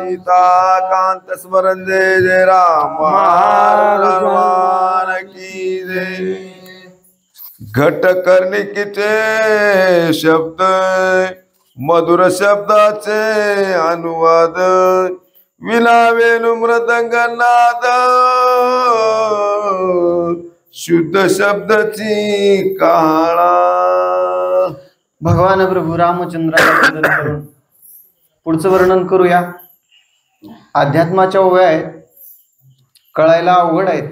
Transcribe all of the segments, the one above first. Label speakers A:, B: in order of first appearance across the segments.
A: सीता कांत स्मरण जय जय राम हनुमान की जय। घट कर्णिकीचे शब्द मधुर शब्दाचे अनुवाद विना वेणू मृदंग नाद शुद्ध शब्दाची काळा।
B: भगवान प्रभू रामचंद्राला वंदन करून पुढचं वर्णन करूया। अध्यात्माच्या ओव्या आहेत, कळायला अवघड आहेत,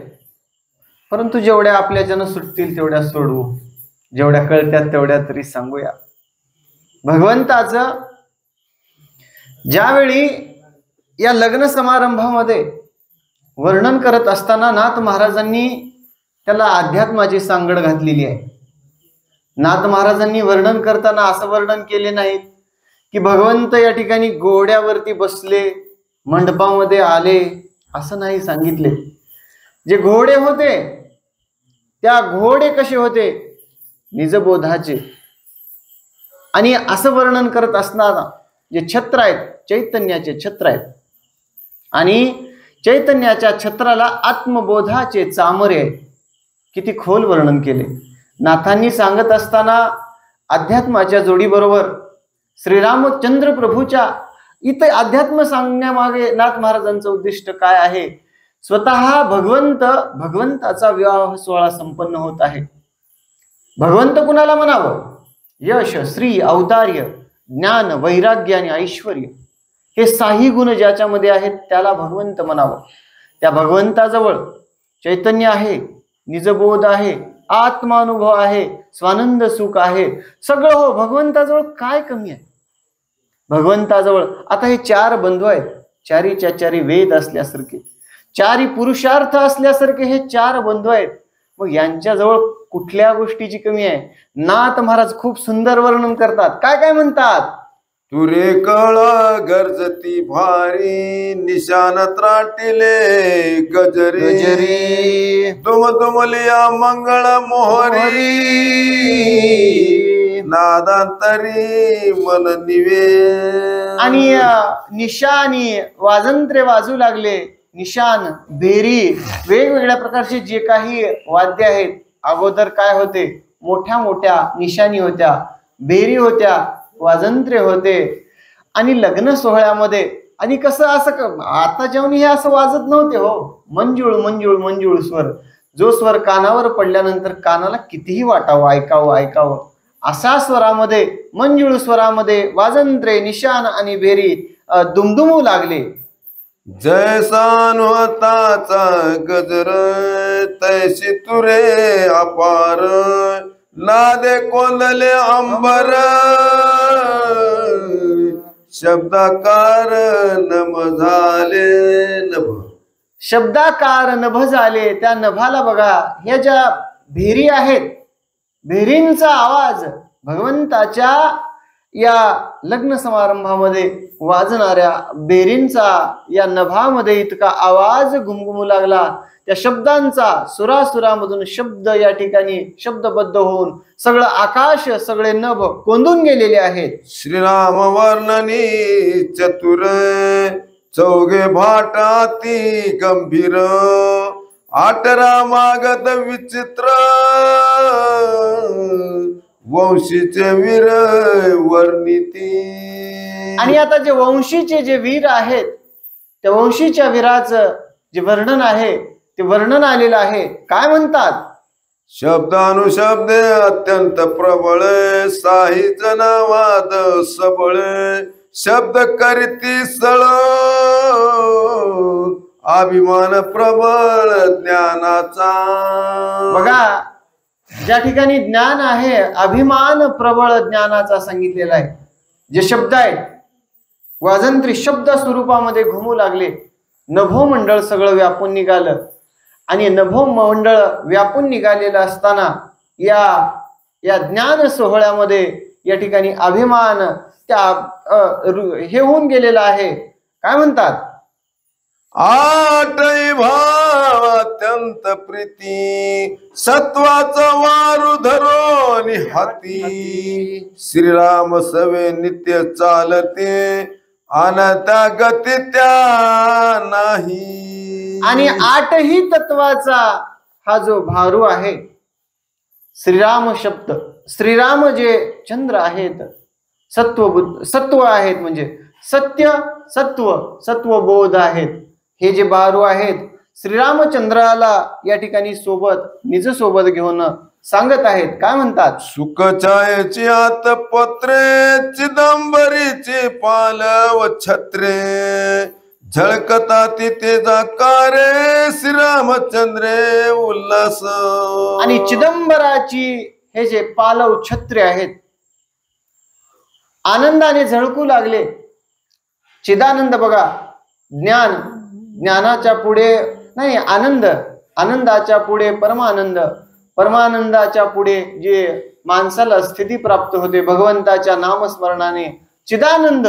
B: परंतु जेवढ्या आपल्या जन सुटतील तेवढ्या सोडवू, जेवढ्या कळत्यात तेवढ्या तरी सांगूया। भगवंताचं ज्यावेळी या लग्न समारंभामध्ये वर्णन करत असताना नाथ महाराजांनी त्याला अध्यात्माची सांगड घातलेली आहे। नाथ महाराजांनी वर्णन करताना असं वर्णन केले नाहीत की भगवंत या ठिकाणी घोड्यावरती बसले, मंडपामध्ये आले, असं नाही सांगितले। जे घोडे होते त्या घोडे कसे होते, निजबोधाचे। आणि असं वर्णन करत असताना जे छत्र आहेत, चैतन्याचे छत्र आहेत, आणि चैतन्याच्या छत्राला आत्मबोधाचे चामरे आहेत। किती खोल वर्णन केले नाथांनी सांगत असताना। अध्यात्माच्या जोडीबरोबर श्रीरामचंद्र प्रभूच्या इथे अध्यात्म सांगण्यामागे नाथ महाराजांचं उद्दिष्ट काय आहे। स्वतः भगवंताचा विवाह सोहळा संपन्न होत आहे। भगवंत कुणाला म्हणावं? यश, श्री, औदार्य, ज्ञान, वैराग्य आणि ऐश्वर्य हे साही गुण ज्याच्यामध्ये आहेत त्याला भगवंत म्हणावं। त्या भगवंताजवळ चैतन्य आहे, निजबोध आहे, आत्मानुभव आहे, स्वानंद सुख आहे, सगळं हो। भगवंताजवळ काय कमी आहे? भगवंताजवळ आता हे चार बंधू आहेत, चारीच्या चारी वेद असल्यासारखे, चारी पुरुषार्थ असल्यासारखे हे चार बंधू आहेत। मग यांच्याजवळ कुठल्या गोष्टीची कमी आहे? नाथ महाराज खूप सुंदर वर्णन करतात। काय काय म्हणतात?
A: तुरे कळ गरजती भारी निशान त्राटिले गजरी दुमदुमलिया मंगळ मोहरी नादांतरी मन निवे। आणि
B: निशानी वाजंत्रे वाजू लागले, निशान, बेरी, वेगवेगळ्या प्रकारचे जे काही वाद्य आहेत। अगोदर काय होते? मोठ्या मोठ्या निशाणी होत्या, बेरी होत्या, वाजंत्रे होते। आणि लग्न सोहळ्यामध्ये आणि कसं असं आता जेवण हे असं वाजत नव्हते हो। मंजुळ मंजुळ मंजुळ स्वर, जो स्वर कानावर पडल्यानंतर कानाला कितीही वाटावं, ऐकावं अशा स्वरामध्ये, मंजुळ स्वरामध्ये वाजंत्रे, निशान आणि बेरी दुमदुमू लागले।
A: जैसानुताचा गजर तैसी तुरे अपार नादे कोंदले अंबर शब्दाकार नभ झाले नभ।
B: शब्दाकार नभ झाले, त्या नभाला बघा, ह्या ज्या भेरी आहेत, भेरींचा आवाज भगवंताच्या या लग्न समारंभामध्ये वाजणाऱ्या बेरींचा या नभामध्ये इतका आवाज घुमघुमू लागला। त्या शब्दांचा सुरासुरामधून शब्द या ठिकाणी शब्दबद्ध होऊन सगळं आकाश, सगळे नभ कोंदून गेलेले आहेत।
A: श्रीराम वर्णनी चतुर चौघे भाटाती गंभीर आटरा मागत विचित्र वंशीचे वीर वर्णिती।
B: आणि आता जे वंशीचे जे वीर आहेत त्या वंशीच्या वीराचं जे वर्णन आहे ते वर्णन आलेलं आहे। काय म्हणतात?
A: शब्दानुशब्द अत्यंत प्रबळ साही जनवाद सबळ शब्द करीती सळ अभिमान प्रबळ ज्ञानाचा। बघा,
B: ज्या ठिकाणी ज्ञान आहे, अभिमान प्रबळ ज्ञानाचा सांगितलेला आहे। जे शब्द आहेत वाजंत्री शब्द स्वरूपामध्ये घुमू लागले, नभोमंडळ सगळं व्यापून निघालं। आणि नभोमंडळ व्यापून निघालेलं असताना या ज्ञान सोहळ्यामध्ये या ठिकाणी अभिमान त्या हे होऊन गेलेला आहे। काय म्हणतात?
A: आटई भाव अत्यंत प्रीती सत्वाचा वारू धरोनी हाती श्रीराम सवे नित्य चालते अनंता गती त्या नाही.
B: आणि 8ही तत्वाचा हा जो भारू आहे श्रीराम शब्द, श्रीराम जे चंद्र आहेत, सत्व आहेत, म्हणजे सत्य सत्व सत्वबोध आहेत, हे जे भारू आहेत श्रीरामचंद्राला या ठिकाणी सोबत निज सोबत घेऊन सांगत आहेत. काय म्हणतात?
A: सुख छायेची आत पत्रे चिदंबरीचे पालव छत्रे झळकता तिथे जाकारे श्रीरामचंद्रे उल्हास.
B: आणि चिदंबराची हे जे पालव छत्रे आहेत आनंदाने झळकू लागले. चिदानंद बघा, ज्ञान, ज्ञानाच्या पुढे नाही आनंद, आनंदाच्या पुढे परमानंद, परमानंदाच्या पुढे जे माणसाला स्थिती प्राप्त होते भगवंताच्या नामस्मरणाने चिदानंद.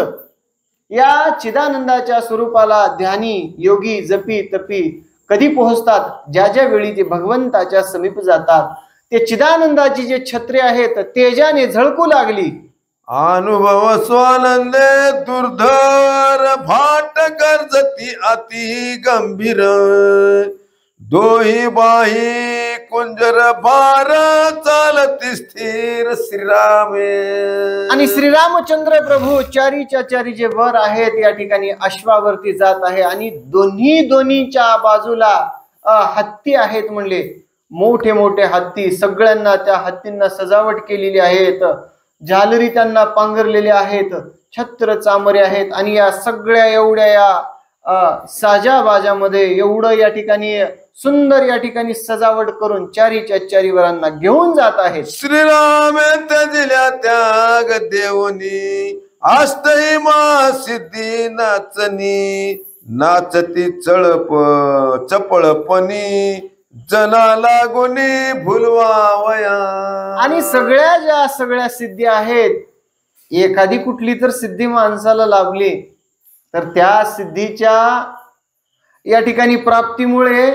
B: या चिदानंदाच्या स्वरूपाला ध्यानी योगी जपी तपी कधी पोहोचतात? ज्या ज्या वेळी ते भगवंताच्या समीप जातात. ते चिदानंदाची जे छत्रे आहेत तेजाने झळकू लागली.
A: अनुभव स्वानंदे दुर्धर भाट गर्जती अति गंभीर दोही बाही कुंजर भार चालती स्थिर श्रीरामे.
B: आणि श्रीरामचंद्र प्रभू चारीच्या चारी जे वर आहेत या ठिकाणी अश्वावरती जात आहे आणि दोन्हीच्या बाजूला हत्ती आहेत, म्हणले मोठे मोठे हत्ती. सगळ्यांना त्या हत्तींना सजावट केलेली आहेत, झालरी त्यांना पांघरलेले आहेत, छत्र चामरे आहेत. आणि या सगळ्या एवढ्या या साजा बाजामध्ये एवढं या ठिकाणी सुंदर या ठिकाणी सजावट करून चारीच्या चारी वरांना घेऊन जात आहेत.
A: श्रीराम त्याजिल्या त्याग देवनी आस्तही मा सिद्धी नाचनी नाचती चपळपणी जना लागुनी भुलवावया.
B: आणि सगळ्या सिद्धी आहेत, एखादी कुठली तर सिद्धी माणसाला लाभली तर त्या सिद्धीच्या या ठिकाणी प्राप्तीमुळे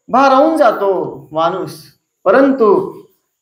B: भारावून जातो माणूस. परंतु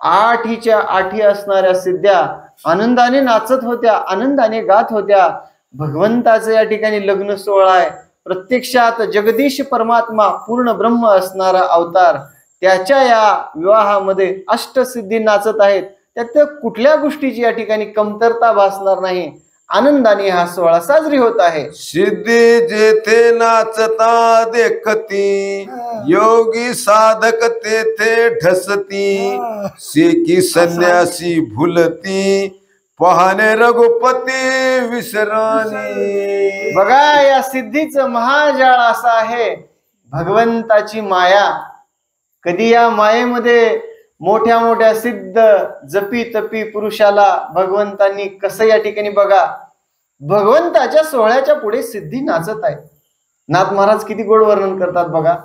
B: 8च्या 8 असणाऱ्या सिद्ध्या आनंदाने नाचत होत्या, आनंदाने गात होत्या. भगवंताचं या ठिकाणी लग्न सोहळा आहे. प्रत्यक्षात जगदीश परमात्मा पूर्ण ब्रह्म असणारा अवतार, त्याच्या या विवाहामध्ये अष्टसिद्धी नाचत आहेत. त्यात कुठल्या गोष्टीची या ठिकाणी कमतरता भासणार नाही. आनंदाने हा सोहळा साजरी होत आहे.
A: सिद्धी जेथे नाचता देखती योगी साधक तेथे ढसती सेकी संन्यासी भुलती पाहणे रघुपती विसरणी.
B: बघा, या सिद्धीचं महाजाळ असं आहे, भगवंताची माया. कधी या मायेमध्ये मोठ्या मोठ्या सिद्ध जपी तपी पुरुषाला भगवंतांनी कसं या ठिकाणी बघा, भगवंताच्या सोहळ्याच्या पुढे सिद्धी नाचत आहे. नाथ महाराज किती गोड वर्णन करतात बघा.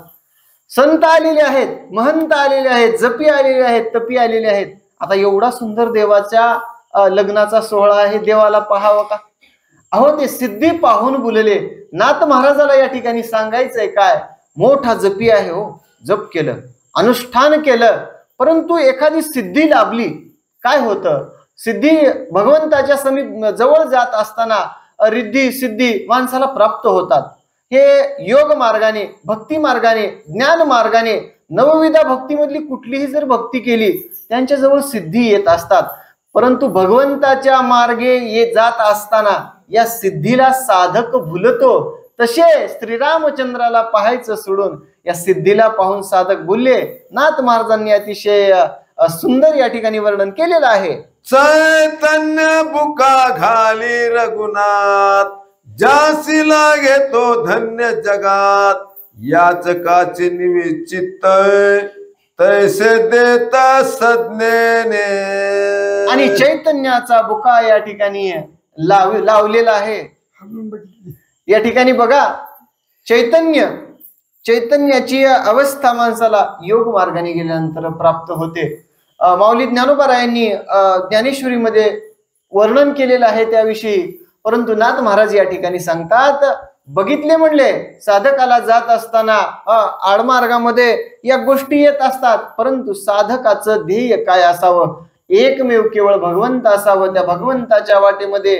B: संत आलेले आहेत, महंत आलेले आहेत, जपी आलेले आहेत, तपी आलेले आहेत. आता एवढा सुंदर देवाच्या लग्नाचा सोहळा आहे, देवाला पाहावं का? अहो, ते सिद्धी पाहून बोलले. नाथ महाराजाला या ठिकाणी सांगायचंय काय? मोठा जपी आहे हो, जप केलं, अनुष्ठान केलं, परंतु एखादी सिद्धी लाभली, काय होतं? सिद्धी भगवंताच्या समीप जवळ जात असताना रिद्धी सिद्धी माणसाला प्राप्त होतात. हे योग मार्गाने, भक्ती मार्गाने, ज्ञान मार्गाने, नवविधा भक्तीमधली कुठलीही जर भक्ती केली त्यांच्या जवळ सिद्धी येत असतात. परंतु भगवंताच्या मार्गे जात असताना या सिद्धीला साधक भुलतो. तसे श्रीरामचंद्राला पाहायचं सोडून या सिद्धीला पाहून साधक बोलले. नाथ महाराजांनी अतिशय सुंदर या ठिकाणी वर्णन केलेलं आहे.
A: चैतन्य बुका घाली रघुनाथ जासी लागे तो धन्य जगात याच काची निविचित तैसे देता सज्ञेने. आणि
B: चैतन्याचा बुका या ठिकाणी लावलेला आहे. या ठिकाणी बघा, चैतन्याची अवस्था माणसाला योग मार्गाने गेल्यानंतर प्राप्त होते. माऊली ज्ञानोबारायांनी ज्ञानेश्वरीमध्ये वर्णन केलेलं आहे त्याविषयी. परंतु नाथ महाराज या ठिकाणी सांगतात, बघितले म्हणले, साधकाला जात असताना आडमार्गामध्ये या गोष्टी येत असतात, परंतु साधकाचं ध्येय काय असावं? एकमेव केवळ भगवंत असावं. त्या भगवंताच्या वाटेमध्ये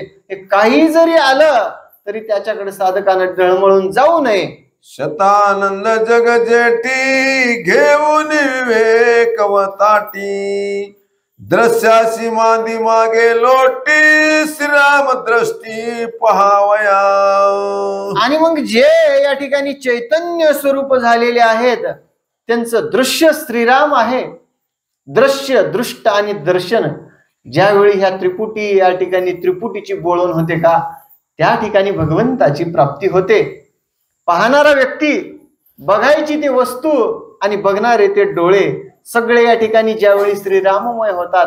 B: काही जरी आलं तरी त्याच्याकडे साधकानं डळमळून जाऊ नये.
A: शतानंद जग जेठी घेऊन विवेक व ताटी द्रश्यासी मांदी मागे लोटी श्रीराम दृष्टी पहावया.
B: आणि मग जे या ठिकाणी चैतन्य स्वरूप झालेले आहेत त्यांचं दृश्य श्रीराम आहे. दृश्य, दृष्ट आणि दर्शन. ज्यावेळी ह्या त्रिपुटी या ठिकाणी त्रिपुटीची बोळवण होते का त्या ठिकाणी भगवंताची प्राप्ती होते. पाहणारा व्यक्ती, बघायची ती वस्तू आणि बघणारे ते डोळे सगळे या ठिकाणी ज्यावेळी श्रीराममय होतात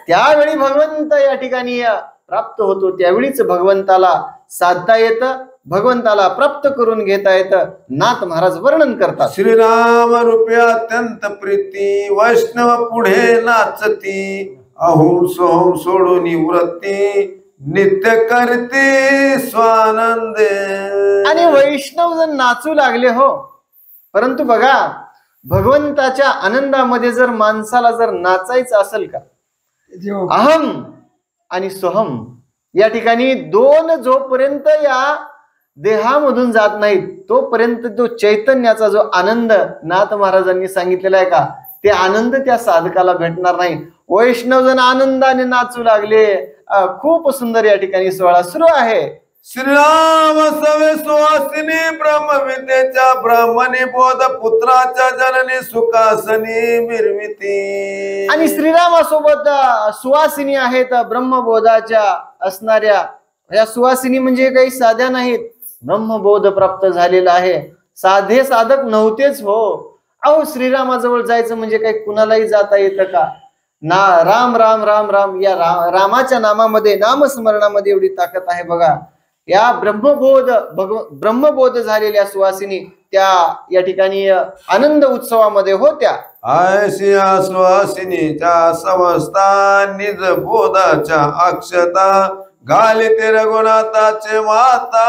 B: त्यावेळी भगवंत या ठिकाणी प्राप्त होतो. त्यावेळीच भगवंताला साधता येतं, भगवंताला प्राप्त करून घेता येतं. नाथ महाराज वर्णन करतात.
A: श्रीराम रूपे अत्यंत प्रीती वैष्णव पुढे नाचती अहो सोहम सोडून वृत्ती नित्य करते स्वानंदे.
B: आणि वैष्णव जण नाचू लागले हो. परंतु बघा भगवंताच्या आनंदामध्ये जर माणसाला जर नाचायचं असेल का, अहम आणि सोहम या ठिकाणी दोन जोपर्यंत या देहामधून जात नाहीत तोपर्यंत तो चैतन्याचा जो आनंद नाथ महाराजांनी सांगितलेला आहे का ते आनंद त्या साधकाला भेटणार नाही. वैष्णवजन आनंदाने नाचू लागले. खूप सुंदर या ठिकाणी सोहळा सुरू आहे.
A: श्रीराम सवे सुवासिनी ब्रह्मविद्येच्या ब्राह्मणी बोध पुत्राच्या जननी सुखासनी मिरविती.
B: आणि श्रीरामासोबत सुवासिनी आहेत ब्रह्मबोधाच्या असणाऱ्या. या सुवासिनी म्हणजे काही साध्या नाहीत. ब्रह्मबोध प्राप्त झालेला आहे. साधे साधक नव्हतेच हो. अहो श्रीरामाजवळ जायचं म्हणजे काही कुणालाही जाता येतं का ना. राम राम राम राम या रामाच्या नामामध्ये नामस्मरणामध्ये एवढी ताकद आहे बघा. या ब्रह्मबोध झालेल्या सुवासिनी त्या या ठिकाणी आनंद उत्सवामध्ये होत्या.
A: आयसिया सुवासिनीच्या समस्ता निज बोधाच्या अक्षता घालिते रघुनाथाचे माता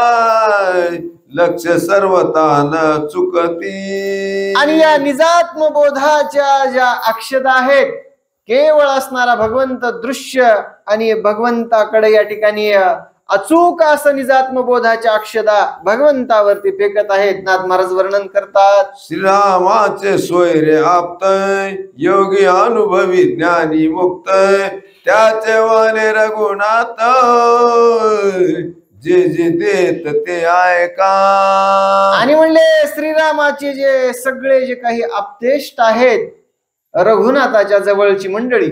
A: लक्ष सर्वता न चुकती.
B: आणि या निजात्म बोधाच्या ज्या अक्षता आहेत केवळ असणारा भगवंत दृश्य आणि भगवंताकडे या ठिकाणी अचूक असं निजात्म बोधाच्या अक्षता भगवंतावरती फेकत आहेत. नाथ महाराज वर्णन करतात.
A: श्रीरामाचे सोयरे आप्त योगी अनुभवी ज्ञानी मुक्त त्याचे वाने रघुनाथ जे जे देत ते ऐका.
B: आणि म्हणले श्रीरामाचे जे सगळे जे काही आप्तेष्ट आहेत रघुनाथाच्या जवळची मंडळी,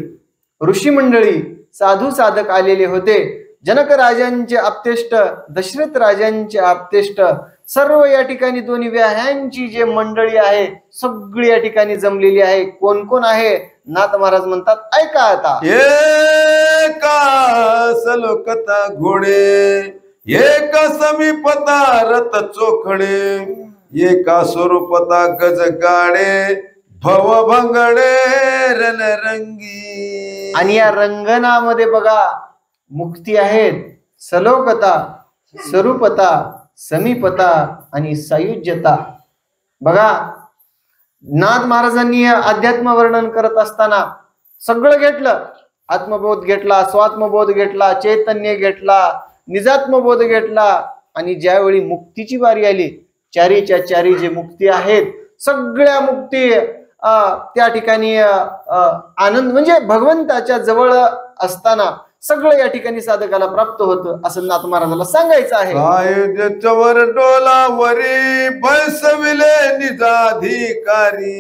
B: ऋषी मंडळी, साधू साधक आलेले होते. जनक राजांचे आप्तेष्ट, दशरथ राजांचे आप्तेष्ट, सर्व या ठिकाणी दोन्ही व्याह्यांची जे मंडळी आहे सगळी या ठिकाणी जमलेली आहे. कोण कोण आहे नाथ महाराज म्हणतात ऐका आता.
A: एका सलोकता घोडे एका समीपता रथ चोखडे एका स्वरूपता गज गाडे भव भंगडे रणरंगी.
B: आणि या रंगनामध्ये बघा मुक्ती आहेत. सलोकता, स्वरूपता, समीपता आणि सायुज्यता. बघा नाथ महाराजांनी अध्यात्म वर्णन करत असताना सगळं घेतलं. आत्मबोध घेतला, स्वात्मबोध घेतला, चैतन्य घेतला, निजात्मबोध घेतला. आणि ज्यावेळी मुक्तीची वारी आली चारीच्या चारी जे मुक्ती आहेत सगळ्या मुक्ती त्या ठिकाणी आनंद म्हणजे भगवंताच्या जवळ असताना सगळं या ठिकाणी साधकाला प्राप्त होतं असं नाथ महाराजाला सांगायचं आहे.
A: सायुज्यवर डोलावरी बैसविले निजाधिकारी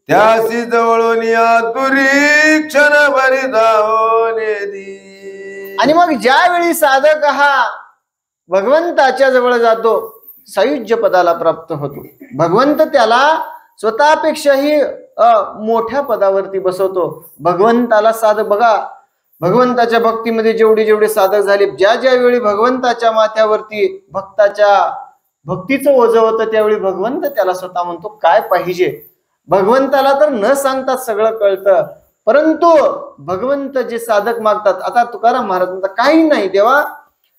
A: त्यासी जवळून या दुरी क्षणभरी धावणे दी.
B: आणि मग ज्यावेळी साधक हा भगवंताच्या जवळ जातो सायुज्य पदाला प्राप्त होतो. भगवंत त्याला स्वतःपेक्षाही मोठ्या पदावरती बसवतो. भगवंताला साधक बघा भगवंताच्या भक्तीमध्ये जेवढे जेवढे साधक झाले ज्या ज्यावेळी भगवंताच्या माथ्यावरती भक्ताच्या भक्तीचं ओझं होतं त्यावेळी भगवंत त्याला स्वतः म्हणतो काय पाहिजे. भगवंताला तर न सांगतात सगळं कळतं परंतु भगवंत जे साधक मागतात. आता तुकाराम महाराज म्हणतात काही नाही देवा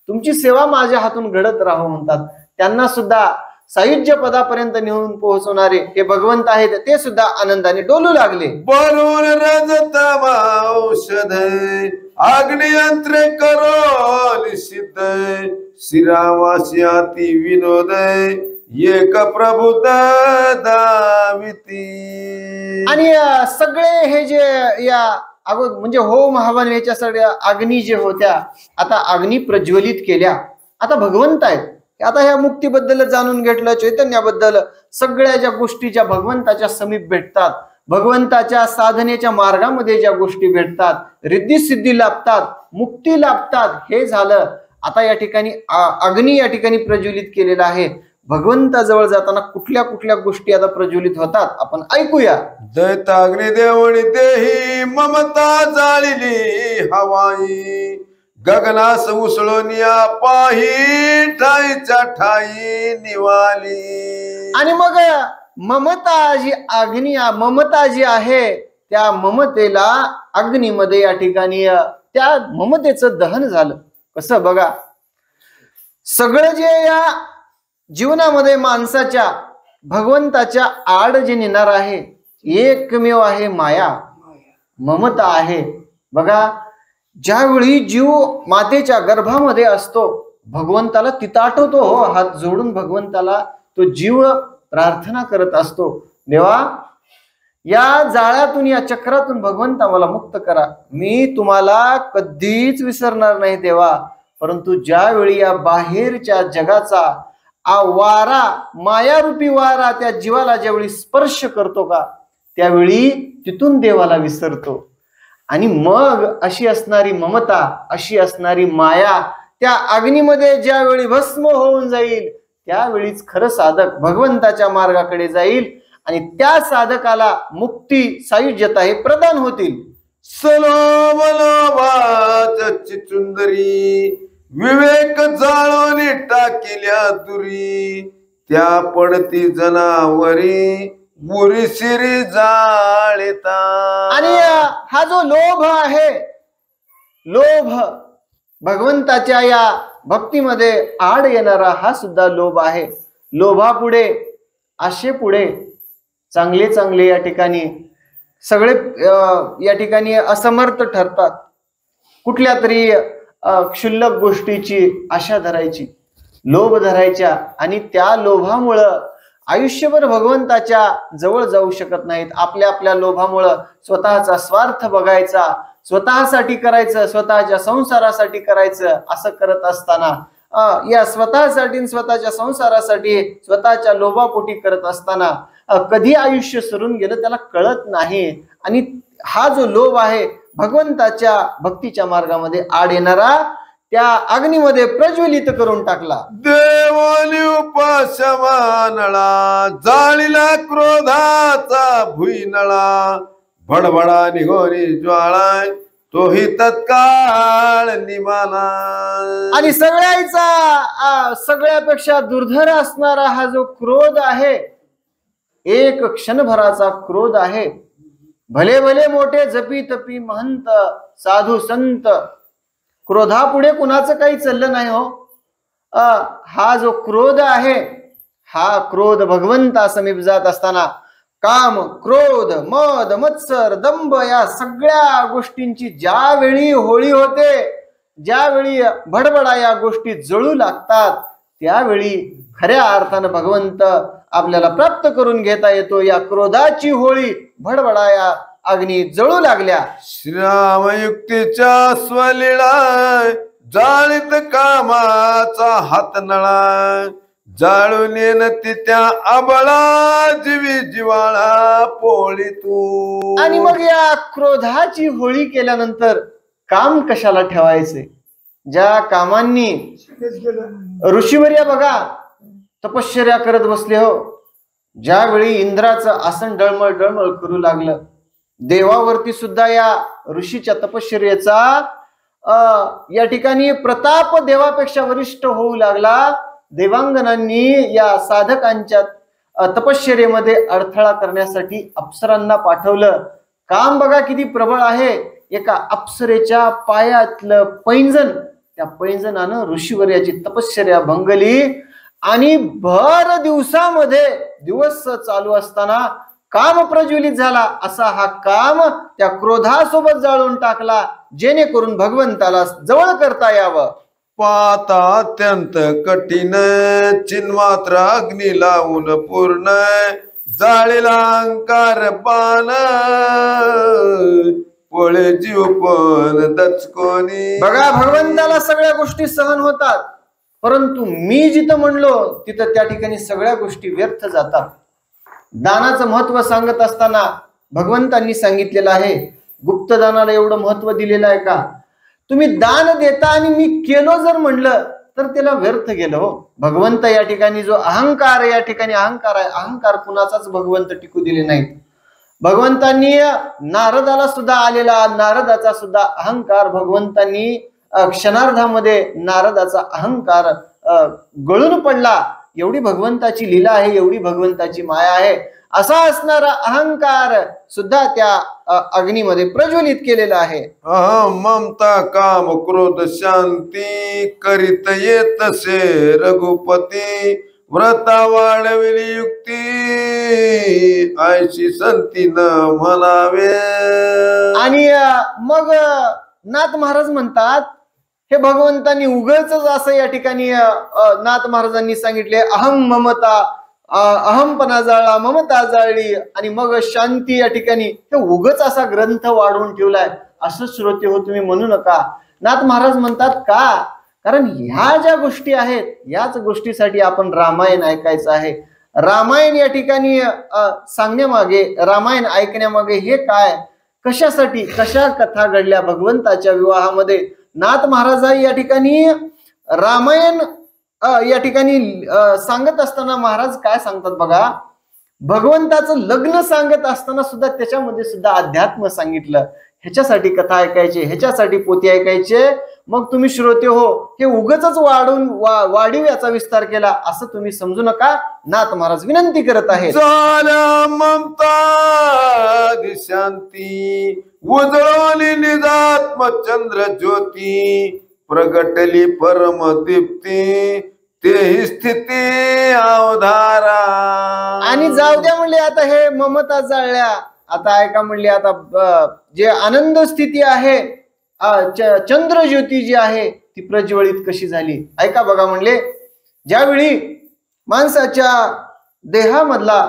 B: तुमची सेवा माझ्या हातून घडत राहो म्हणतात. त्यांना सुद्धा सायुज्य पदापर्यंत नेऊन पोहोचवणारे हे भगवंत आहेत ते सुद्धा आनंदाने डोलू लागले.
A: बलून रजतमा औषध अग्नियंत्रे करो निषिद्ध श्रीरामासी अति विनोद एक प्रभू दाविती.
B: आणि सगळे हे जे या म्हणजे होम हवन याच्या सगळ्या अग्नी जे होत्या आता अग्नी प्रज्वलित केल्या. आता भगवंत आहेत. आता ह्या मुक्तीबद्दल जाणून घेतलं, चैतन्याबद्दल सगळ्या ज्या गोष्टी ज्या भगवंताच्या समीप भेटतात, भगवंताच्या साधनेच्या मार्गामध्ये ज्या गोष्टी भेटतात, रिद्धी सिद्धी लाभतात, मुक्ती लाभतात, हे झालं. आता या ठिकाणी अग्नी या ठिकाणी प्रज्वलित केलेला आहे. भगवंताजवळ जाताना कुठल्या कुठल्या गोष्टी आता प्रज्वलित होतात आपण ऐकूया.
A: दैताग्नी देवणी देही ममता जाळिली हवाई गगनास उसळून या पाही ठाईच्या ठाई निवाली.
B: आणि मग ममता जी अग्नी ममता जी आहे त्या ममतेला अग्नीमध्ये या ठिकाणी त्या ममतेचं दहन झालं. कसं बघा, सगळं जे या जीवनामध्ये माणसाच्या भगवंताच्या आड जे नेणार आहे एकमेव आहे माया, ममता आहे. बघा, ज्यावेळी जीव मातेच्या गर्भामध्ये असतो भगवंताला तिथं आठवतो, हो, हात जोडून भगवंताला तो जीव प्रार्थना करत असतो, देवा या जाळ्यातून या चक्रातून भगवंता मला मुक्त करा, मी तुम्हाला कधीच विसरणार नाही देवा. परंतु ज्यावेळी या बाहेरच्या जगाचा वारा, मायारूपी वारा त्या जीवाला ज्यावेळी स्पर्श करतो का त्यावेळी तिथून देवाला विसरतो. आणि मग अशी असणारी ममता, अशी असणारी माया त्या अग्नीमध्ये ज्यावेळी भस्म होऊन जाईल त्यावेळीच खरं साधक भगवंताच्या मार्गाकडे जाईल आणि त्या साधकाला मुक्ती, सायुज्यता हे प्रदान होतील.
A: चिचुंदरी विवेक जाळून टाकिल्या दुरी त्या पडती जनावरी बुरी शिरी जाळता.
B: आणि हा जो लोभ आहे, लोभ भगवंताच्या या भक्तीमध्ये आड येणारा हा सुद्धा लोभ आहे. लोभापुढे, आशेपुढे चांगले चांगले या ठिकाणी सगळे या ठिकाणी असमर्थ ठरतात. कुठल्या तरी क्षुल्लक गोष्टीची आशा धरायची, लोभ धरायच्या आणि त्या लोभामुळं आयुष्यभर भगवंताच्या जवळ जाऊ शकत नाहीत. आपल्या आपल्या लोभामुळं स्वतःचा स्वार्थ बघायचा, स्वतःसाठी करायचं, स्वतःच्या संसारासाठी करायचं, असं करत असताना या स्वतःसाठी, स्वतःच्या संसारासाठी, स्वतःच्या लोभापोटी करत असताना कधी आयुष्य सरून गेलं त्याला कळत नाही. आणि हा जो लोभ आहे भगवंताच्या भक्तीच्या मार्गामध्ये आड येणारा त्या अग्नीमध्ये प्रज्वलित करून टाकला.
A: देवानी उपासमानळा जाळीला क्रोधाचा भुईनळा भडभडा निघोनी ज्वाळा तोही तत्काळ निमाला.
B: आणि सगळ्यापेक्षा दुर्धर असणारा हा जो क्रोध आहे, एक क्षणभराचा क्रोध आहे. भले भले मोठे जपी तपी महंत साधू संत, क्रोधापुढे कुणाचं काही चाललं नाही हो. हा जो क्रोध आहे, हा क्रोध भगवंता समीप जात असताना काम, क्रोध, मद, मत्सर, दंभ या सगळ्या गोष्टींची ज्यावेळी होळी होते, ज्यावेळी भडबडा या गोष्टी जळू लागतात त्यावेळी खऱ्या अर्थानं भगवंत आपल्याला प्राप्त करून घेता येतो. या क्रोधाची होळी, भडबडा या अग्नी जळू लागल्या.
A: श्रीरामयुक्तीच्या स्वलीळा जाळीत कामाचा हात नळा जाळून येनती त्या आबळा जीवी जिवाळा पोळी तू.
B: आणि मग या क्रोधाची होळी केल्यानंतर काम कशाला ठेवायचे? ज्या कामांनी ऋषीवर्य बघा तपश्चर्या करत बसले हो, ज्यावेळी इंद्राचं आसन डळमळ डळमळ करू लागलं, देवावरती सुद्धा या ऋषीच्या तपश्चर्याचा या ठिकाणी प्रताप देवापेक्षा वरिष्ठ होऊ लागला. देवांगनांनी या साधकांच्या तपश्चर्येमध्ये अडथळा करण्यासाठी अप्सरांना पाठवलं. काम बघा किती प्रबळ आहे. एका अप्सरेच्या पायातलं पैंजण, त्या पैंजणानं ऋषीवर्याची तपश्चर्या भंगली आणि भर दिवसामध्ये दिवस चालू असताना काम प्रज्वलित झाला. असा हा काम त्या क्रोधासोबत जाळून टाकला जेणेकरून भगवंताला जवळ करता यावं.
A: पाता अत्यंत कठीण चिन्मात्र अग्नी लावून पूर्ण जाळीला अंकार पान पोळे जीव पण दचकोनी.
B: बघा, भगवंताला सगळ्या गोष्टी सहन होतात, परंतु मी जिथं म्हणलो तिथं त्या ठिकाणी सगळ्या गोष्टी व्यर्थ जातात. दानाचं महत्व सांगत असताना भगवंतांनी सांगितलेलं आहे, गुप्तदानाला एवढं महत्व दिलेलं आहे का? तुम्ही दान देता आणि मी केलो जर म्हणलं तर त्याला व्यर्थ गेलं हो. भगवंत या ठिकाणी जो अहंकार, या ठिकाणी अहंकार आहे, अहंकार कुणाचाच भगवंत टिकू दिले नाहीत. भगवंतांनी नारदाला सुद्धा आलेला नारदाचा सुद्धा अहंकार भगवंतांनी क्षणार्धामध्ये नारदाचा अहंकार गळून पडला. एवढी भगवंताची लीला आहे, एवढी भगवंताची माया आहे. असा असणारा अहंकार सुद्धा त्या अग्नीमध्ये प्रज्वलित केलेला आहे.
A: अहम ममता काम क्रोध शांती करीत येतसे रघुपती व्रता वाढविली युक्ती ऐशी संती न म्हणावे.
B: आणि मग नाथ महाराज म्हणतात, हे भगवंतांनी उगाच असं या ठिकाणी नाथ महाराजांनी सांगितले, अहम ममता, अहमपणा जाळला, ममता जाळली आणि मग शांती. या ठिकाणी हे उगाच असा ग्रंथ वाढवून ठेवलाय असं श्रोते हो तुम्ही म्हणू नका. नाथ महाराज म्हणतात का? कारण ह्या ज्या गोष्टी आहेत याच गोष्टीसाठी आपण रामायण ऐकायचं आहे. रामायण या ठिकाणी सांगण्यामागे, रामायण ऐकण्यामागे हे काय, कशासाठी, कशा कथा घडल्या भगवंताच्या विवाहामध्ये. नाथ महाराज या ठिकाणी रामायण या ठिकाणी सांगत असताना महाराज काय सांगतात बघा, भगवंताचं लग्न सांगत असताना सुद्धा त्याच्यामध्ये सुद्धा अध्यात्म सांगितलं. ह्याच्यासाठी कथा ऐकायचे, ह्याच्यासाठी पोथी ऐकायचे. मग तुम्ही श्रोते हो, हे उगच वाढून वाढीव याचा विस्तार केला असं तुम्ही समजू नका. नाथ महाराज विनंती करत आहेत,
A: ममता शांती उजळवली निजात्म चंद्र ज्योती प्रगटली परम दीप्ती तेही स्थिती अवधारा. आणि
B: जाऊ द्या म्हणले आता हे ममता जाळल्या, आता ऐका म्हणले आता जे आनंद स्थिती आहे, चंद्र ज्योती जी आहे ती प्रज्वलित कशी झाली. ऐका बघा म्हणले, ज्यावेळी माणसाच्या देहामधला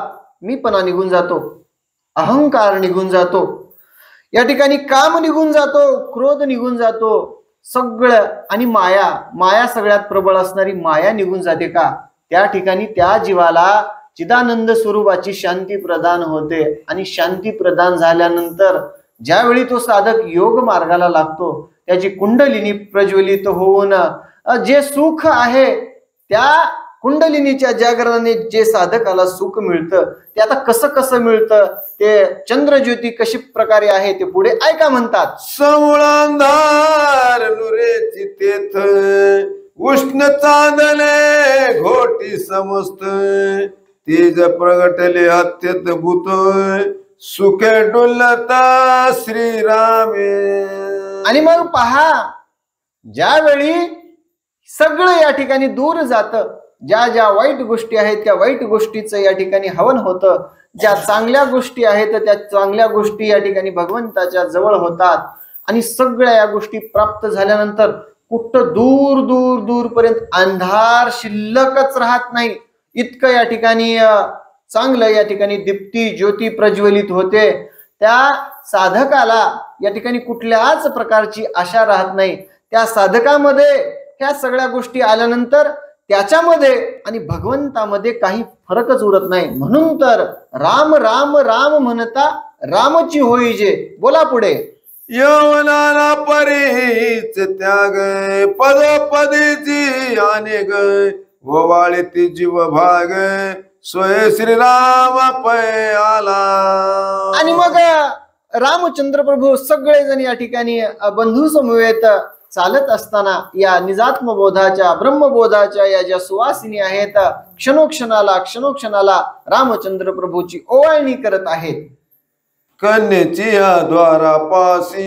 B: मीपणा निघून जातो, अहंकार निघून जातो, या ठिकाणी काम निघून जातो, क्रोध निघून जातो, सगळं, आणि माया सगळ्यात प्रबळ असणारी माया निघून जाते का, त्या ठिकाणी त्या जीवाला चिदानंद स्वरूपाची शांती प्रदान होते. आणि शांती प्रदान झाल्यानंतर ज्यावेळी तो साधक योग मार्गाला लागतो, त्याची कुंडलिनी प्रज्वलित होऊन जे सुख आहे त्या कुंडलिनीच्या जागरणाने जे साधकाला सुख मिळतं ते आता कसं कसं मिळतं, ते चंद्रज्योती कशी प्रकारे आहे ते पुढे ऐका म्हणतात.
A: समूळांधार नुरेची तेथ उष्ण चांदले घोटी समस्त तेज प्रगटले अत्यद्भुत सुखे डुलता श्रीरामे.
B: आणि मग पहा, ज्यावेळी सगळं या ठिकाणी दूर जातं, ज्या ज्या वाईट गोष्टी आहेत त्या वाईट गोष्टीचं या ठिकाणी हवन होतं, ज्या चांगल्या गोष्टी आहेत त्या चांगल्या गोष्टी या ठिकाणी भगवंताच्या जवळ होतात. आणि सगळ्या या गोष्टी प्राप्त झाल्यानंतर कुठं दूर दूर दूर पर्यंत अंधार शिल्लकच राहत नाही, इतकं या ठिकाणी चांगलं या ठिकाणी दीप्ती ज्योती प्रज्वलित होते. त्या साधकाला या ठिकाणी कुठल्याच प्रकारची आशा राहत नाही. त्या साधकामध्ये ह्या सगळ्या गोष्टी आल्यानंतर त्याच्यामध्ये आणि भगवंतामध्ये काही फरकच उरत नाही. म्हणून तर राम राम राम म्हणता रामची होई जे. बोला पुढे.
A: यवनाला परीच त्याग पदोपदीची अनेक ववाळे ती जीव भाग स्वय श्रीराम पै आला.
B: आणि मग रामचंद्र प्रभू सगळेजण या ठिकाणी बंधू समवेत चालत असताना या निजात्मबोधाच्या ब्रह्मबोधाच्या या ज्या सुवासिनी आहेत क्षणोक्षणाला रामचंद्र प्रभूची ओवाळणी करत आहेत.
A: कन्येची या द्वारापासी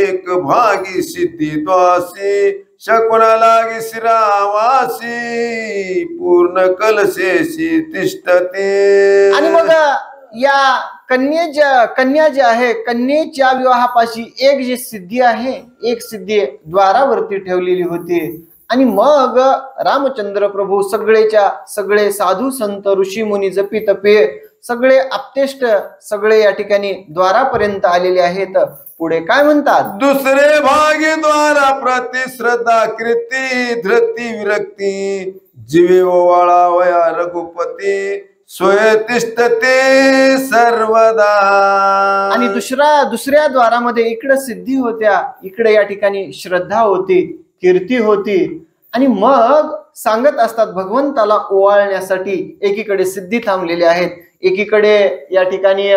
A: एक भागी सिद्धी द्वासी शकुना लागी श्रीरामासी पूर्ण कलशेशी तिष्ठते.
B: आणि मग या कन्या जी आहे, कन्येच्या विवाहापाशी एक जी सिद्धी आहे, एक सिद्धी द्वारावरती ठेवलेली होती. आणि मग रामचंद्र प्रभू सगळे साधू संत ऋषी मुनी जपी तपे सगळे आप्तेष्ट सगळे या ठिकाणी द्वारापर्यंत आलेले आहेत. पुढे काय म्हणतात?
A: दुसरे भागी द्वारा प्रतिश्रद्धा कृती धृती विरक्ती जीवे ओवाळा वया रघुपती स्वय तिष्ठते सर्वदा.
B: आणि दुसऱ्या द्वारामध्ये इकडे सिद्धी होत्या, इकडे या ठिकाणी श्रद्धा होती, कीर्ती होती. आणि मग सांगत असतात भगवंताला ओवाळण्यासाठी एकीकडे सिद्धी थांबलेले आहेत, एकीकडे या ठिकाणी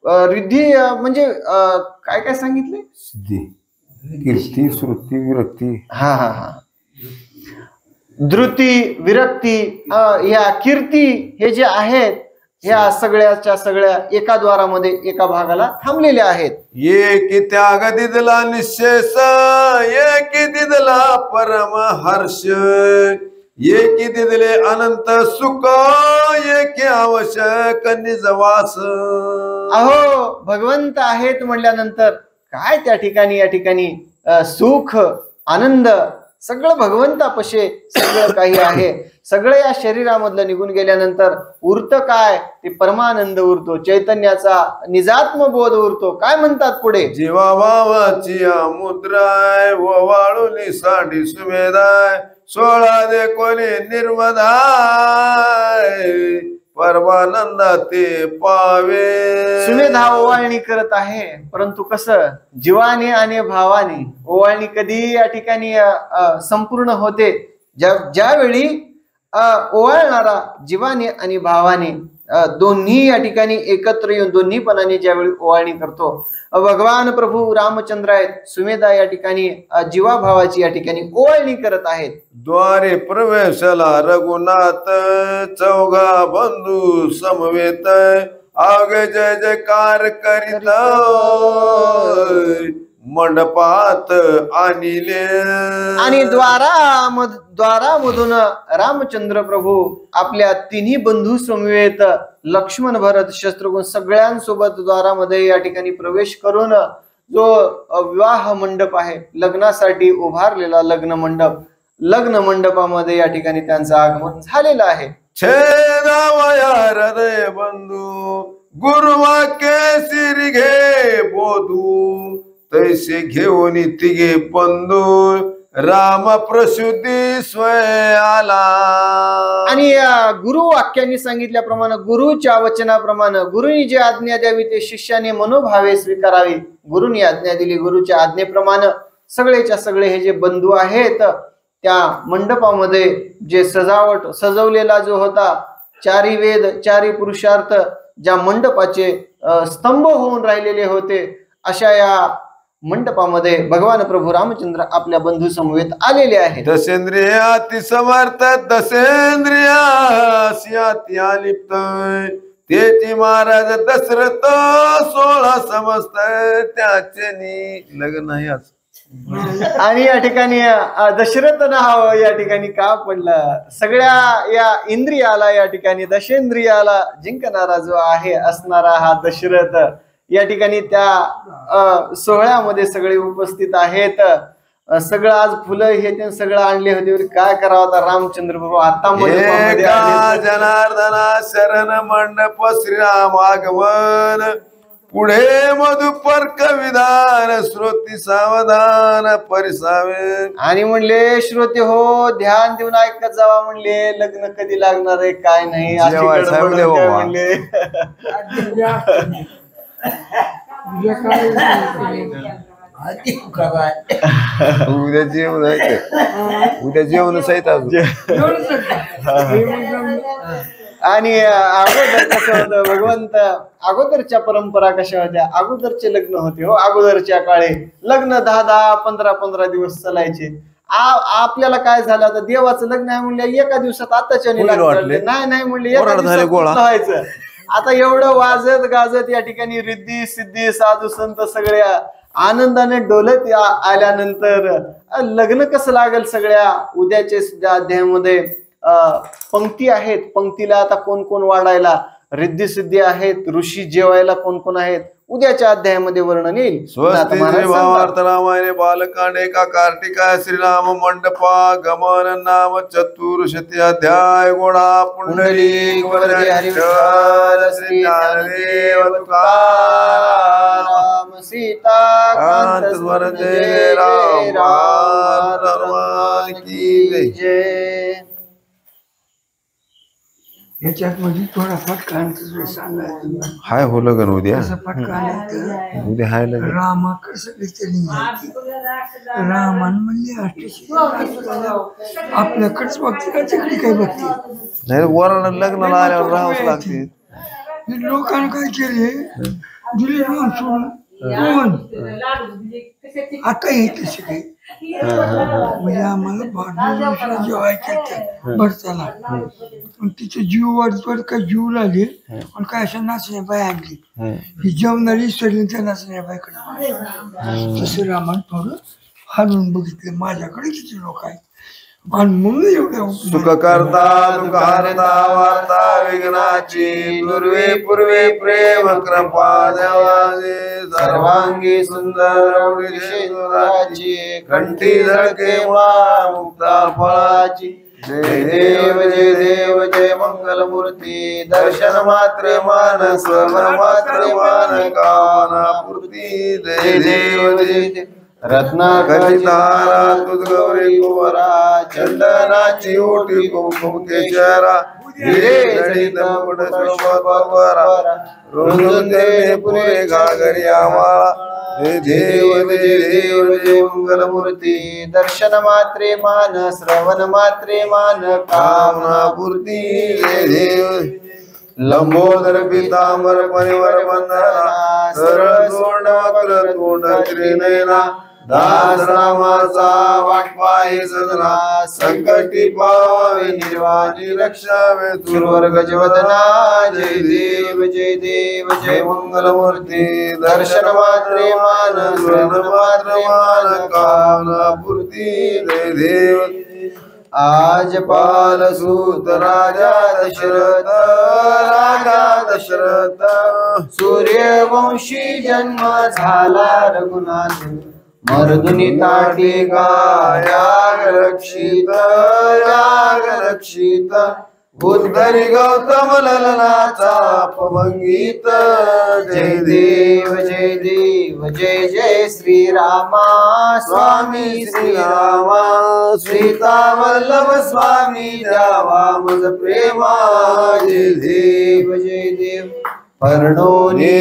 B: रिद्धी म्हणजे काय काय सांगितले?
A: सिद्धी कीर्ती श्रुती विरक्ती.
B: हा हा हा धृती विरक्ती या कीर्ती हे जे आहेत ह्या सगळ्या एका द्वारामध्ये एका भागाला थांबलेल्या आहेत.
A: एकी त्याग दिदला निशेष एकी दिदला परम हर्ष एकी दिदले अनंत सुख एकी आवश्यक निजवास.
B: अहो भगवंत आहेत म्हणल्यानंतर काय त्या ठिकाणी या ठिकाणी सुख आनंद सगळं भगवंतापाशी सगळं काही आहे. सगळं या शरीरामधलं निघून गेल्यानंतर उरतं काय? ते परमानंद उरतो, चैतन्याचा निजात्म बोध उरतो. काय म्हणतात पुढे?
A: जीवा भावाची मुद्राय ओवाळुनी साठी सुमेधाय सोळा दे कोणी निर्मदाय परमानंदा ते पावे.
B: सुमेधा ओवाळणी करत आहे, परंतु कसं? जीवाने आणि भावाने. ओवाळणी कधी या ठिकाणी संपूर्ण होते? ज्यावेळी ओवाळणारा जीवाने आणि भावाने दोन्ही या ठिकाणी एकत्र येऊन दोन्हीपणाने ज्यावेळी ओवाळणी करतो. भगवान प्रभू रामचंद्र आहेत, सुमेधा या ठिकाणी जीवाभावाची या ठिकाणी ओवाळणी करत आहेत.
A: द्वारे प्रवेशला रघुनाथ चौघा बंधू समवेत आग जय जयकार करीत मंडपात आणिले.
B: आणि द्वारामधून रामचंद्र प्रभू आपल्या तिन्ही बंधू समवेत लक्ष्मण भरत शत्रुघ्न सगळ्यांसोबत द्वारामध्ये या ठिकाणी प्रवेश करून जो विवाह मंडप आहे, लग्नासाठी उभारलेला लग्न मंडपामध्ये या ठिकाणी त्यांचं आगमन झालेलं आहे.
A: छेदावया हृदय बंधू गुरुवाक्य सिरी घे बोधू तैसे घेऊन तिघे बंधू राम प्रसूती स्वय आला.
B: आणि गुरु वाक्यांनी सांगितल्याप्रमाणे गुरुच्या वचनाप्रमाणे गुरुनी जी आज्ञा द्यावी ते शिष्याने मनोभावे स्वीकारावी. गुरुनी आज्ञा दिली, गुरुच्या आज्ञेप्रमाणे सगळेच्या सगळे हे जे बंधू आहेत त्या मंडपामध्ये जे सजवलेला जो होता, चारी वेद चारी पुरुषार्थ ज्या मंडपाचे स्तंभ होऊन राहिलेले होते, अशा या मंडपामध्ये भगवान प्रभू रामचंद्र आपल्या बंधू समवेत आलेले आहेत.
A: दशेंद्रियाति समर्थ दशेंद्रियाति आलिप्त तेची महाराज दशरथ 16 समस्त त्याचे लग्न आहे आज.
B: आणि या ठिकाणी दशरथ नाव या ठिकाणी का पडलं? सगळ्या या इंद्रियाला या ठिकाणी दशेंद्रियाला जिंकणारा जो आहे असणारा हा दशरथ या ठिकाणी त्या सोहळ्यामध्ये सगळे उपस्थित आहेत. सगळं आज फुलं हे ते सगळं आणले होते. काय करावं आता? रामचंद्र प्रभू आता
A: जनार्दना शरण मंडप श्रीराम आगमन पुढे मधुपर्क विधान श्रोती सावधान परिसावे. आणि
B: म्हणले श्रोते हो ध्यान देऊन ऐकत जावा. म्हणले लग्न कधी लागणार आहे काय नाही म्हणले.
A: उद्या जेवण सहित
B: आणि अगोदर कसं होतं? भगवंत अगोदरच्या परंपरा कशा होत्या? अगोदरचे लग्न होते हो. अगोदरच्या काळी लग्न 10-10, 15-15 दिवस चालायचे. आपल्याला काय झालं? आता देवाचं लग्न आहे म्हणले एका दिवसात आताच्या नाही म्हणले एका दिवसात व्हायचं. आता एवढं वाजत गाजत या ठिकाणी रिद्धी सिद्धी साधू संत सगळ्या आनंदाने डोलत आल्यानंतर लग्न कसं लागेल? सगळ्या उद्याचे सुद्धा अध्यायामध्ये पंक्ती आहेत. पंक्तीला आता कोण कोण वाढायला? रिद्धी सिद्धी आहेत, ऋषी जेवायला कोण कोण आहेत, उद्याच्या अध्यायामध्ये वर्णन येईल.
A: स्वस्ति
B: महाराज
A: श्री
B: सांगतात.
A: भावार्थ रामायणे बालकांडे का कार्तिका श्रीराम मंडपा गमन नाम चतुर्शती अध्याय गोडा पुंडलिक वरदे हरिवंश श्री ज्ञानदेव तुकाराम
B: सीता
A: कांत स्मरण जय राम हनुमान की
B: जय.
C: याच्यात मध्ये थोडा फटका सांगायचं.
A: हाय हो लगन उद्या
C: असं फटका आला
A: उद्या हाय लगन
C: रामा कसं विचारली रामान म्हणले अष्टशी आपल्याकडेच बघते का तिकडे काय बघते.
A: नाही वरण लग्नाला आल्यावर राहावंच लागते.
C: लोकांना काय केले दिले राम सोडून कोण आता हे तसे काही म्हणजे आम्हाला भांडण जेव्हा ऐकायचं बरं चला पण तिचे जीव वाढत काय जीव लागेल पण काय अशा नाचण्या बाय आणली ही जेवणारी सडली त्या नाचण्या बायकडे तसं रामायण थोडं हालून बघितले माझ्याकडे किती लोक आहेत आणि म्हणून एवढं
A: सुख करता दुःख हरता वार्ता विघ्नाची पूर्वे पूर्वे प्रेम कृपा देवाचे सर्वांगी सुंदर शेंदुराची कंठी झळके मुक्ता फळाची जय देव जय मंगल मूर्ती दर्शन मात्र मान स्वर मात्र मान कामना पूर्ती जय देव जय रत्नाकरितारा तुझ गौरी कुवरा चंदनाची ओटी कुंकुम केशरा हिरे जडित मुकुट शोभत बरा रुंदून दे पुरे घागरी आम्हाला हे देव जय मंगल मूर्ती
B: दर्शन मात्रे मान श्रवण मात्रे मान
A: कामना पूर्ती जय देव लंबोदर पीतांबर परिवर बंधना सरळ तोंड वक्र तोंड त्रिनयना दास रामाचा वाटपाही सदना संकटी पावे निर्वाणी रक्षावे तुर्वर गजवदना जय देव जय मंगल मूर्ती दर्शन मात्रे मान श्रवण मात्रे मान कामना पूर्ती जय देव आज पाल सूत राजा दशरथ सूर्यवंशी जन्म झाला रघुनाथ मर्दुनी ताटी याग रक्षित उद्धरी गौतम ललनाचा अपभंगित जय देव जय जय श्रीरामा स्वामी श्रीरामा सीता वल्लभ स्वामी जावा मज प्रेमा जय देव पर्णोनी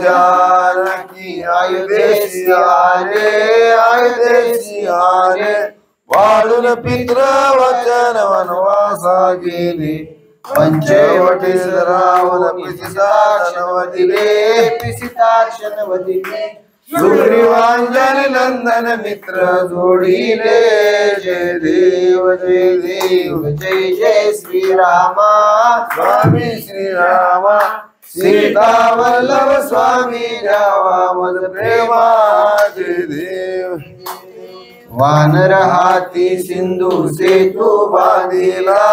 A: जानकी आयुधेशी आले वाळून पित्र वचन वनवासा गेले पंचवटी रावण पिसिताक्षण वदिले सुग्रीवांजन नंदन मित्र जोडीले जय देव जय जय श्रीरामा स्वामी श्रीरामा सीता वल्लभ स्वामी जावा मज प्रेमा जय देव वानर हाती सिंधू सेतू बांधिला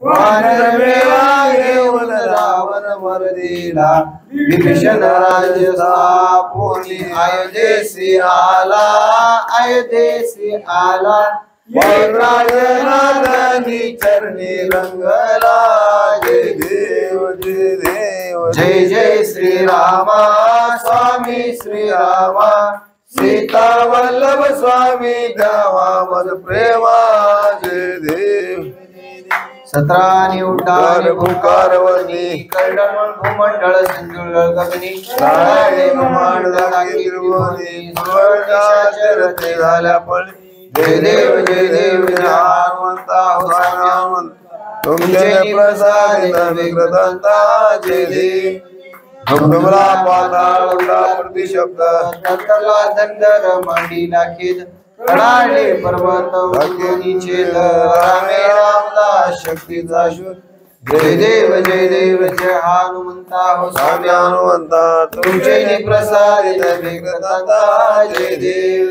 A: वानर मेळा घेऊन रावण मर्दिला विभीषण राज्य स्थापोनी अयोध्येसी आला राजनाथांनी चरणी रंगला जय देव जय जय श्रीरामा स्वामी श्रीरामा सीता वल्लभ स्वामी जावा मज प्रेमा जय देव 17 उड्डाण भूकारवनी कर्णमळ भूमंडळ सिंधुळ गगनी नारायणी ब्रह्मांड त्रिभुवनी स्वर्गाचरते झाल्या पळी जय देव हनुमंता हनुमंत तुमचे प्रसादित विग्रहंता जय देव डुमडुमला पाताळ उडा प्रतिशब्द नंतरला दंडर मांडीला खेद कडाळे पर्वत उंचीचे रामे रामला शक्तीचा शोध जय देव जय हनुमंता हो स्वामी हनुमंता तुमचे प्रसादित विग्रहंता जय देव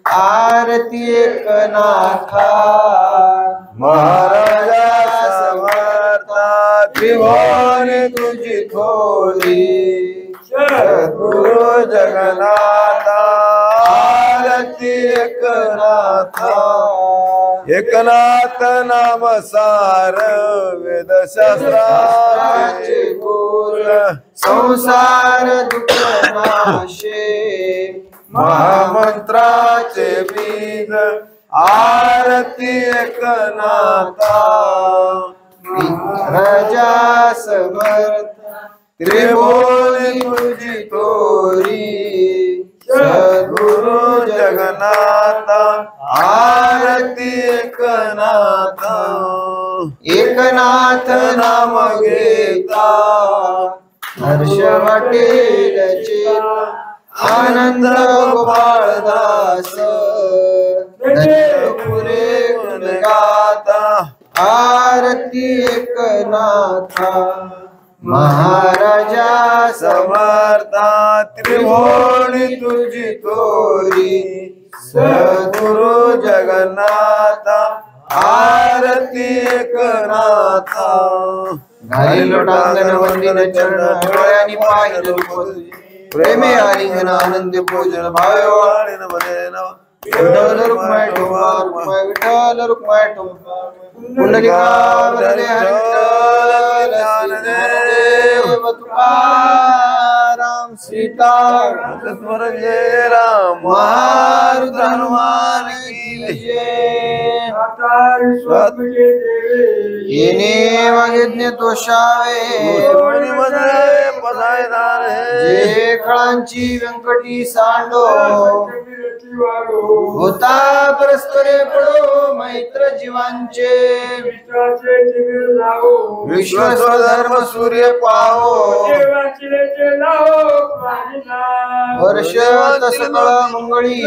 A: आरती एकनाथा महाराजा समर्था त्रिभुवन तुझी
B: थोरी
A: सद्गुरु जगन्नाथा आरती एकनाथा एकनाथ नाम सार वेदशास्त्राचे बोल
B: संसार दुःख नाशे
A: महामंत्राचे बीज आरती एकनाथा
B: राजा समर्थ त्रिभुवनी तुझी तोरी
A: सद्गुरु जगन्नाथा आरती एकनाथा
B: एकनाथ नाम घेता हर्ष वाटेल चेता आनंद गोपाळदास पुरे गुण गाता आरती एकनाथा महाराजा
A: समर्था त्रिभुवनी तुझी तोरी सद्गुरु जगन्नाथा आरती एकनाथा
B: घाली लोटांगण वंदिन चरण डोळ्यांनी पाहिलं रूप तुझे प्रेमे आलिंगन आनंद भोजन भावाळीन बनेना विठ्ठल रुक्माई ठोमा रुक्माई विठ्ठल रुक्माई ठोमा पुंडलिकावरले हरिविठ्ठल ज्ञानदेव तुकाराम सीता
A: स्मरण जय राम
B: मारुत हनुमान की जय येणे वागिज्ञ तोषावे जे खळांची व्यंकटी सांडो होता परस्परे पडो मैत्र जीवांचे विश्व स्वधर्म सूर्य पाहो वर्ष सकळ मंगळी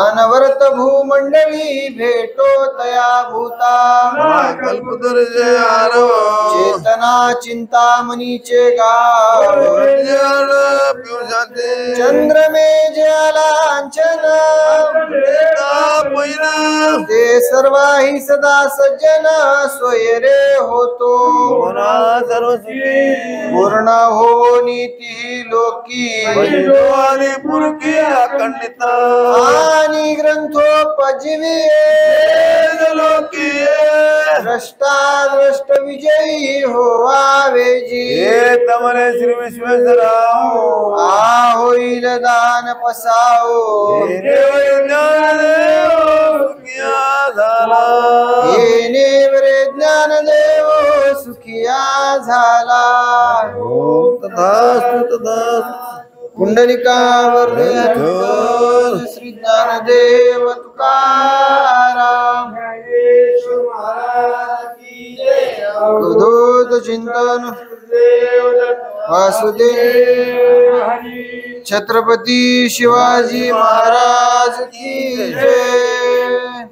B: अनवरत भूमंडळी भेटो तया भूता
A: कल्पतरुजय आरो
B: चेतना चिंतामणीचे गाव चंद्रमे लांछन ते सर्वाही सदा सज्जन स्वयरे होतो पूर्ण हो नीती लोकी
A: पुरकी अखंडित
B: आणि ग्रंथोपजीवी
A: लोकी
B: द्रष्टा द्रष्ट विजयी होवावे जी
A: तमरे श्री विश्वेश्वराव
B: आ होईल दान पसाओ येणे बरे ज्ञानदेव सुखिया झाला कुंडलिकावर श्री ज्ञानदेव तुकाराम अवधूत चिंतन वासुदेव छत्रपती शिवाजी महाराज की जय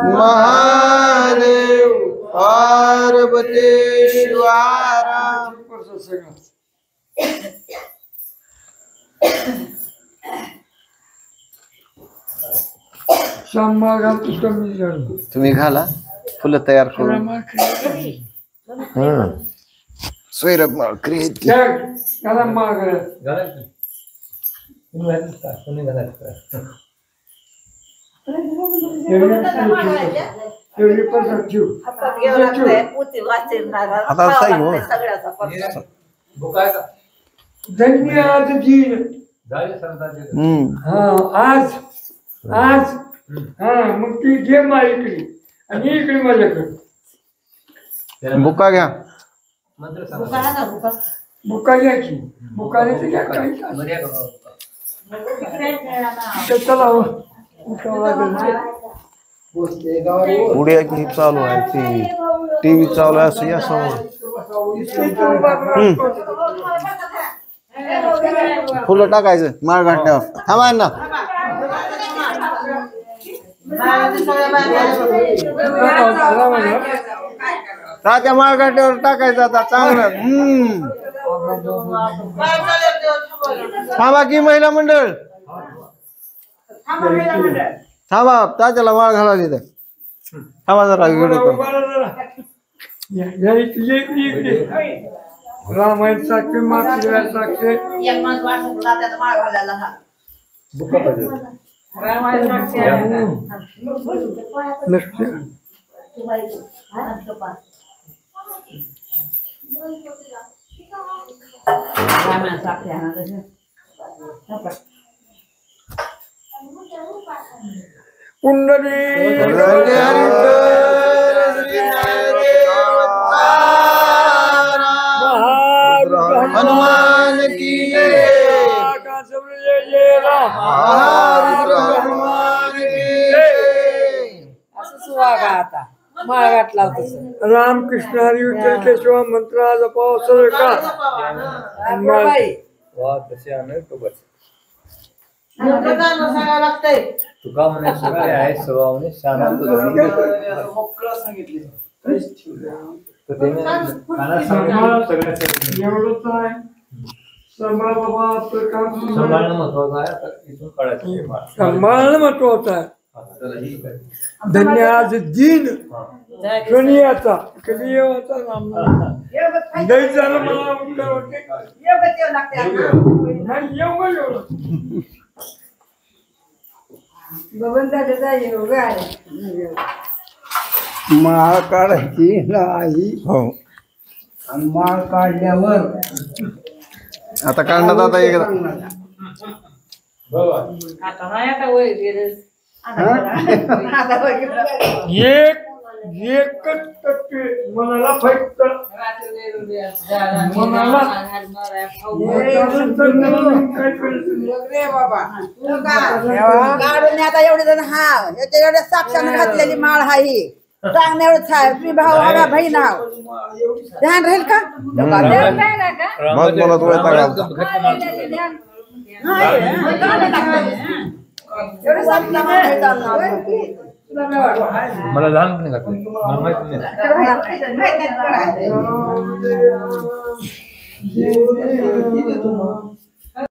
B: महादेव पार्वती शिवाराम तुम्ही घाला फुलं तयार करून स्वैरभ माळकरी
C: धन्यवाद जी आज आज हा मग ती घे माझ्याकडे आणि इकडे माझ्याकडे
B: बुका घ्या
C: बुका घ्या की बुकाने तर घ्या काही चला
A: पुढे की चालू आहे ती टीव्ही चालू आहे असं या समोर
B: फुलं टाकायचं माळ घाटल्यावर थांबा ना त्या माळ घाटल्यावर टाकायचं आता चांगलं थांबा की महिला मंडळ थांबा तात्याला माळ घाला तिथे थांबा जरा व्हिडिओ
C: या इकडे इकडे रामायण साक्षी मातृ साक्षी नसते कुंडली
B: हनुमान की
C: रामकृष्ण हरी विठ्ठल केशव मंत्र जपाव सरका
D: तुका म्हणे सगळे आहे सर्वांनी शाना
C: एवढंच आहे सांभाळ बाबा आपलं काम
D: सांभाळणं महत्वाचं आहे. आता इथून कळायचं
C: सांभाळणं महत्वाचं आहे. धन्य आज दिन कलियाचा कलियाचा नाम नाही झालं मला उत्तर होते नाही एवढं माळ काढायची नाही हो आणि माळ काढल्यावर
B: आता काढण्यात आता एकदा
C: एकच टक्के मनाला फक्त मनाला
E: काढून आता एवढे जण हा एवढ्या साक्षाने घातलेली माळ हा ही चांगलं एवढंच आहे तुम्ही भाऊ हा बहीण आहो ध्यान राहील का
A: मग मला तो येता घालता
E: एवढं साक्षाने माळ चालणार
D: मला लहानपणी घातलं मला माहित नाही.